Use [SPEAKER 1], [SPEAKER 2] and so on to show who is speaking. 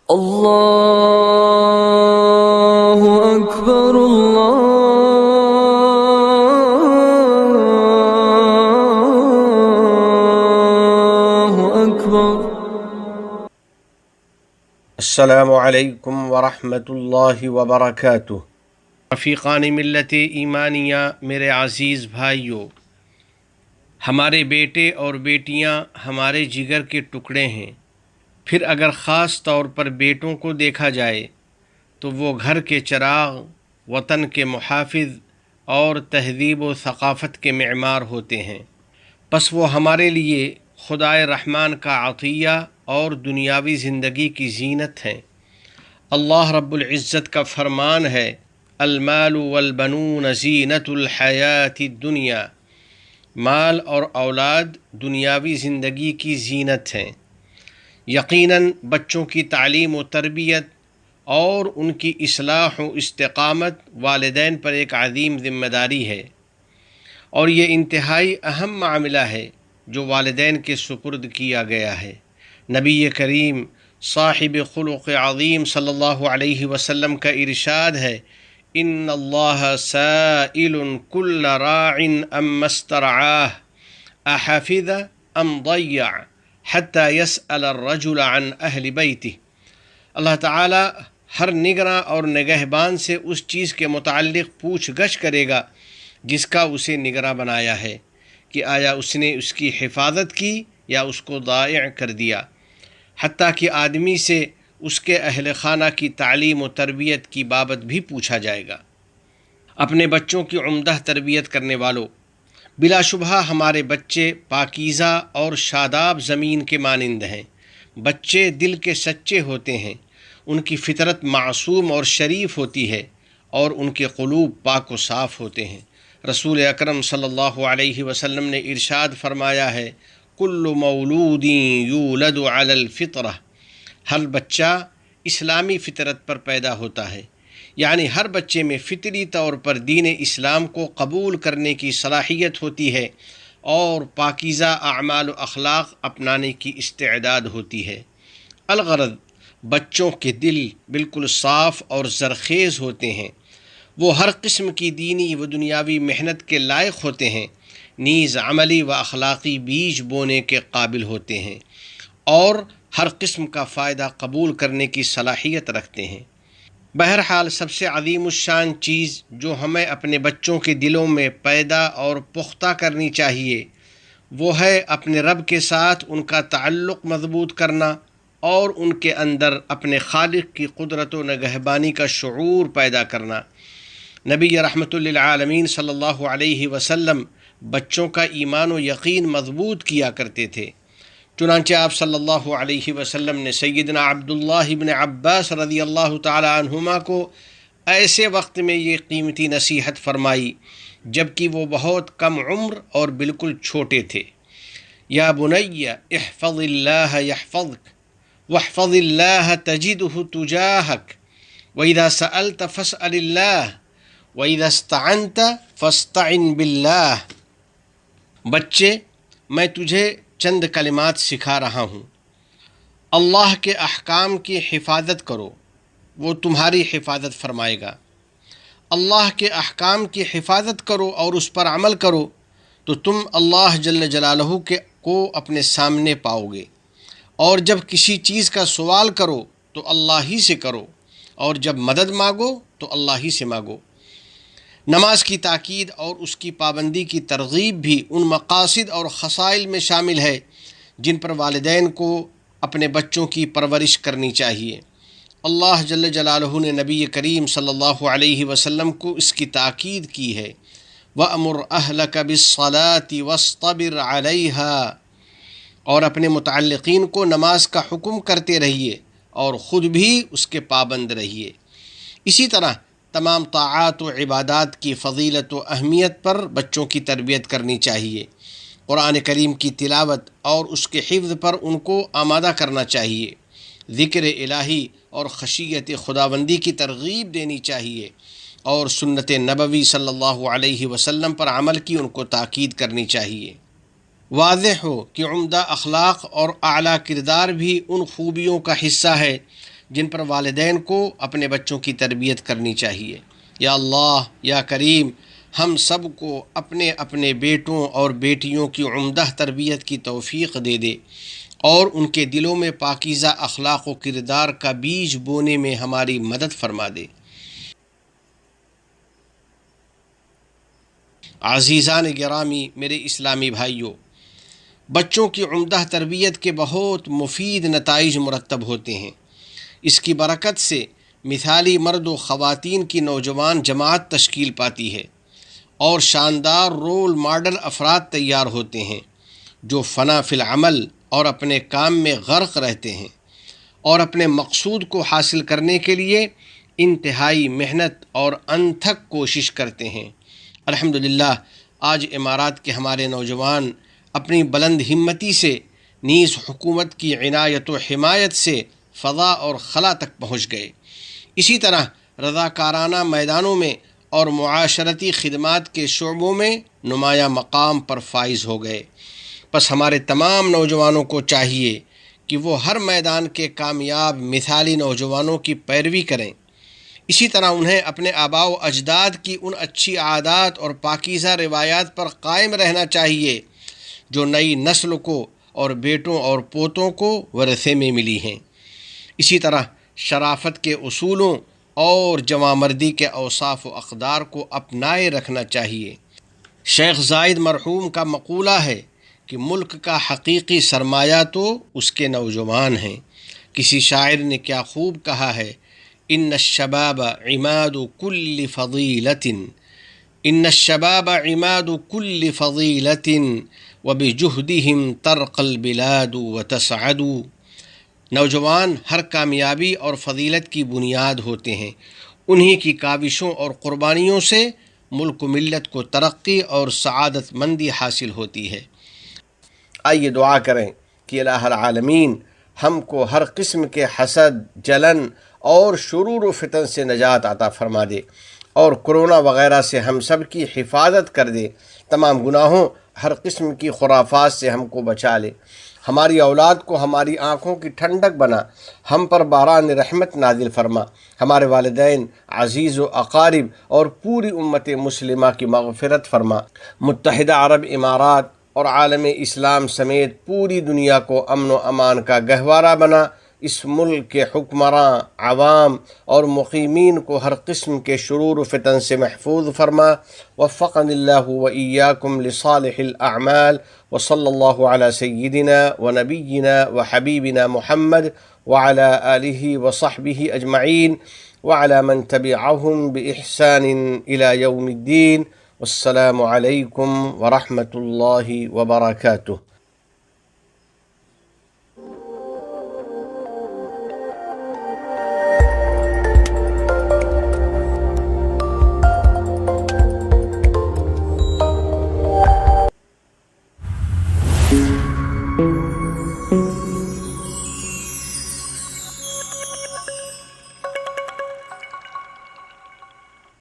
[SPEAKER 1] اللہ اکبر اللہ اکبر۔
[SPEAKER 2] السلام علیکم ورحمۃ اللہ وبرکاتہ۔ رفیقان ملت ایمانیہ، میرے عزیز بھائیوں، ہمارے بیٹے اور بیٹیاں ہمارے جگر کے ٹکڑے ہیں۔ پھر اگر خاص طور پر بیٹوں کو دیکھا جائے تو وہ گھر کے چراغ، وطن کے محافظ اور تہذیب و ثقافت کے معمار ہوتے ہیں۔ پس وہ ہمارے لیے خدائے رحمان کا عطیہ اور دنیاوی زندگی کی زینت ہیں۔ اللہ رب العزت کا فرمان ہے، المال والبنون زینت الحیات الدنیا، مال اور اولاد دنیاوی زندگی کی زینت ہیں۔ یقیناً بچوں کی تعلیم و تربیت اور ان کی اصلاح و استقامت والدین پر ایک عظیم ذمہ داری ہے، اور یہ انتہائی اہم معاملہ ہے جو والدین کے سپرد کیا گیا ہے۔ نبی کریم صاحب خلق عظیم صلی اللہ علیہ وسلم کا ارشاد ہے، ان اللہ سائل کل راع اما استرعاہ احفظ ام ضیع حتی یسأل الرجل عن اہل بیتہ۔ اللہ تعالی ہر نگراں اور نگہبان سے اس چیز کے متعلق پوچھ گچھ کرے گا جس کا اسے نگراں بنایا ہے، کہ آیا اس نے اس کی حفاظت کی یا اس کو ضائع کر دیا۔ حتیٰ کہ آدمی سے اس کے اہل خانہ کی تعلیم و تربیت کی بابت بھی پوچھا جائے گا۔ اپنے بچوں کی عمدہ تربیت کرنے والوں، بلا شبہ ہمارے بچے پاکیزہ اور شاداب زمین کے مانند ہیں۔ بچے دل کے سچے ہوتے ہیں، ان کی فطرت معصوم اور شریف ہوتی ہے، اور ان کے قلوب پاک و صاف ہوتے ہیں۔ رسول اکرم صلی اللہ علیہ وسلم نے ارشاد فرمایا ہے، کل مولود یولد علی الفطرہ، ہر بچہ اسلامی فطرت پر پیدا ہوتا ہے، یعنی ہر بچے میں فطری طور پر دین اسلام کو قبول کرنے کی صلاحیت ہوتی ہے اور پاکیزہ اعمال و اخلاق اپنانے کی استعداد ہوتی ہے۔ الغرض بچوں کے دل بالکل صاف اور زرخیز ہوتے ہیں، وہ ہر قسم کی دینی و دنیاوی محنت کے لائق ہوتے ہیں، نیز عملی و اخلاقی بیج بونے کے قابل ہوتے ہیں، اور ہر قسم کا فائدہ قبول کرنے کی صلاحیت رکھتے ہیں۔ بہرحال سب سے عظیم الشان چیز جو ہمیں اپنے بچوں کے دلوں میں پیدا اور پختہ کرنی چاہیے وہ ہے اپنے رب کے ساتھ ان کا تعلق مضبوط کرنا، اور ان کے اندر اپنے خالق کی قدرت و نگہبانی کا شعور پیدا کرنا۔ نبی رحمت للعالمین صلی اللہ علیہ وسلم بچوں کا ایمان و یقین مضبوط کیا کرتے تھے۔ چنانچہ آپ صلی اللہ علیہ وسلم نے سیدنا عبداللہ بن عباس رضی اللہ تعالی عنہما کو ایسے وقت میں یہ قیمتی نصیحت فرمائی جبکہ وہ بہت کم عمر اور بالکل چھوٹے تھے، یا بنی احفظ اللہ یحفظک واحفظ اللہ تجدہ تجاہک وَإِذَا سَأَلْتَ فَاسْأَلِ اللَّهِ وَإِذَا اسْتَعَنْتَ فَاسْتَعِنْ بِاللَّهِ۔ بچے، میں تجھے چند کلمات سکھا رہا ہوں۔ اللہ کے احکام کی حفاظت کرو، وہ تمہاری حفاظت فرمائے گا۔ اللہ کے احکام کی حفاظت کرو اور اس پر عمل کرو تو تم اللہ جل جلالہ کو اپنے سامنے پاؤ گے، اور جب کسی چیز کا سوال کرو تو اللہ ہی سے کرو، اور جب مدد مانگو تو اللہ ہی سے مانگو۔ نماز کی تاکید اور اس کی پابندی کی ترغیب بھی ان مقاصد اور خصائل میں شامل ہے جن پر والدین کو اپنے بچوں کی پرورش کرنی چاہیے۔ اللہ جل جلالہ نے نبی کریم صلی اللہ علیہ وسلم کو اس کی تاکید کی ہے، وَأْمُرْ أَهْلَكَ بِالصَّلَاةِ وَاصْطَبِرْ عَلَيْهَا، اور اپنے متعلقین کو نماز کا حکم کرتے رہیے اور خود بھی اس کے پابند رہیے۔ اسی طرح تمام طاعات و عبادات کی فضیلت و اہمیت پر بچوں کی تربیت کرنی چاہیے۔ قرآن کریم کی تلاوت اور اس کے حفظ پر ان کو آمادہ کرنا چاہیے، ذکر الہی اور خشیت خداوندی کی ترغیب دینی چاہیے، اور سنت نبوی صلی اللہ علیہ وسلم پر عمل کی ان کو تاکید کرنی چاہیے۔ واضح ہو کہ عمدہ اخلاق اور اعلیٰ کردار بھی ان خوبیوں کا حصہ ہے جن پر والدین کو اپنے بچوں کی تربیت کرنی چاہیے۔ یا اللہ یا کریم، ہم سب کو اپنے اپنے بیٹوں اور بیٹیوں کی عمدہ تربیت کی توفیق دے دے اور ان کے دلوں میں پاکیزہ اخلاق و کردار کا بیج بونے میں ہماری مدد فرما دے۔ عزیزان گرامی، میرے اسلامی بھائیوں، بچوں کی عمدہ تربیت کے بہت مفید نتائج مرتب ہوتے ہیں۔ اس کی برکت سے مثالی مرد و خواتین کی نوجوان جماعت تشکیل پاتی ہے اور شاندار رول ماڈل افراد تیار ہوتے ہیں جو فنا فی العمل اور اپنے کام میں غرق رہتے ہیں اور اپنے مقصود کو حاصل کرنے کے لیے انتہائی محنت اور انتھک کوشش کرتے ہیں۔ الحمدللہ، آج امارات کے ہمارے نوجوان اپنی بلند ہمتی سے نیز حکومت کی عنایت و حمایت سے فضا اور خلا تک پہنچ گئے۔ اسی طرح رضاکارانہ میدانوں میں اور معاشرتی خدمات کے شعبوں میں نمایاں مقام پر فائز ہو گئے۔ بس ہمارے تمام نوجوانوں کو چاہیے کہ وہ ہر میدان کے کامیاب مثالی نوجوانوں کی پیروی کریں۔ اسی طرح انہیں اپنے آباء و اجداد کی ان اچھی عادات اور پاکیزہ روایات پر قائم رہنا چاہیے جو نئی نسل کو اور بیٹوں اور پوتوں کو ورثے میں ملی ہیں۔ اسی طرح شرافت کے اصولوں اور جوانمردی کے اوصاف و اقدار کو اپنائے رکھنا چاہیے۔ شیخ زائد مرحوم کا مقولہ ہے کہ ملک کا حقیقی سرمایہ تو اس کے نوجوان ہیں۔ کسی شاعر نے کیا خوب کہا ہے، ان الشباب عماد کل فضیلۃ، ان الشباب عماد کل فضیلۃ وبجہدہم ترقی البلاد وتسعد۔ نوجوان ہر کامیابی اور فضیلت کی بنیاد ہوتے ہیں، انہی کی کاوشوں اور قربانیوں سے ملک و ملت کو ترقی اور سعادت مندی حاصل ہوتی ہے۔ آئیے دعا کریں کہ الہ العالمین ہم کو ہر قسم کے حسد، جلن اور شرور و فتن سے نجات عطا فرما دے اور کرونا وغیرہ سے ہم سب کی حفاظت کر دے، تمام گناہوں، ہر قسم کی خرافات سے ہم کو بچا لے، ہماری اولاد کو ہماری آنکھوں کی ٹھنڈک بنا، ہم پر باران رحمت نازل فرما، ہمارے والدین، عزیز و اقارب اور پوری امت مسلمہ کی مغفرت فرما، متحدہ عرب امارات اور عالم اسلام سمیت پوری دنیا کو امن و امان کا گہوارہ بنا، اس ملک کے حکمراں، عوام اور مقیمین کو ہر قسم کے شرور و فتن سے محفوظ فرما۔ وفقنی اللہ و ایاکم لصالح الاعمال، وصلی اللہ علی سیدنا و نبینا و حبیبنا محمد وعلی آلہ وصحبہ اجمعین وعلی من تبعہم بإحسان الی یوم الدین۔ والسلام علیکم ورحمۃ اللہ وبرکاتہ۔